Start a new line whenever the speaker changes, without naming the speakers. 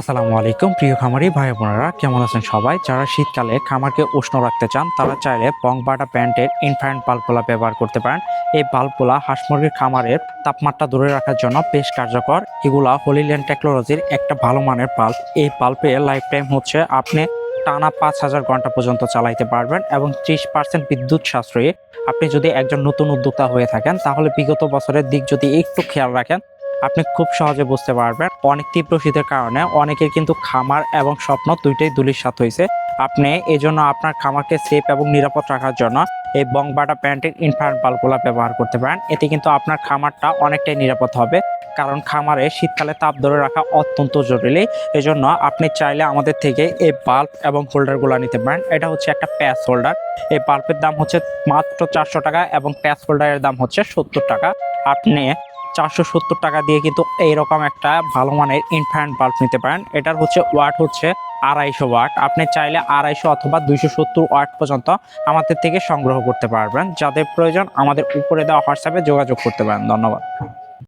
আসসালামু আলাইকুম প্রিয় খামারি ভাই বোনেরা, কেমন আছেন সবাই? যারা শীতকালে খামারকে উষ্ণ রাখতে চান তারা চাইলে বংবাটা ব্র্যান্ডের ইনফ্রারেড বাল্বগুলা ব্যবহার করতে পারেন। এই বাল্বগুলা হাঁস মুরগির খামারের তাপমাত্রা ধরে রাখার জন্য বেশ কার্যকর। এগুলা হোলিল্যান্ড টেকনোলজির একটা ভালো মানের বাল্ব। এই বাল্বের লাইফ টাইম হচ্ছে আপনি টানা 5,000 ঘন্টা পর্যন্ত চালাইতে পারবেন এবং 30% বিদ্যুৎ সাশ্রয়ী। আপনি যদি একজন নতুন উদ্যোক্তা হয়ে থাকেন তাহলে বিগত বছরের দিক যদি একটু খেয়াল রাখেন আপনি খুব সহজে বুঝতে পারবেন। অনেক তীব্র শীতের কারণে অনেকের কিন্তু খামার এবং স্বপ্ন দুইটাই ধূলিসাৎ হয়েছে। আপনি এই জন্য আপনার খামারকে সেফ এবং নিরাপদ রাখার জন্য এই বংবাটা ব্র্যান্ডের ইনফ্রারেড বাল্বগুলা ব্যবহার করতে পারেন। এতে কিন্তু আপনার খামারটা অনেকটাই নিরাপদ হবে, কারণ খামারে শীতকালে তাপ ধরে রাখা অত্যন্ত জরুরি। এজন্য আপনি চাইলে আমাদের থেকে এই বাল্ব এবং হোল্ডারগুলো নিতে পারেন। এটা হচ্ছে একটা প্যাচ হোল্ডার। এই বাল্বের দাম হচ্ছে মাত্র 400 টাকা এবং প্যাচ হোল্ডারের দাম হচ্ছে 70 টাকা। আপনি 470 টাকা দিয়ে কিন্তু এইরকম একটা ভালো মানের ইনফ্রারেড বাল্ব নিতে পারেন। এটার হচ্ছে ওয়াট হচ্ছে 250 ওয়াট। আপনি চাইলে 250 অথবা 270 ওয়াট পর্যন্ত আমাদের থেকে সংগ্রহ করতে পারবেন। যাদের প্রয়োজন আমাদের উপরে দেওয়া হোয়াটসঅ্যাপে যোগাযোগ করতে পারেন। ধন্যবাদ।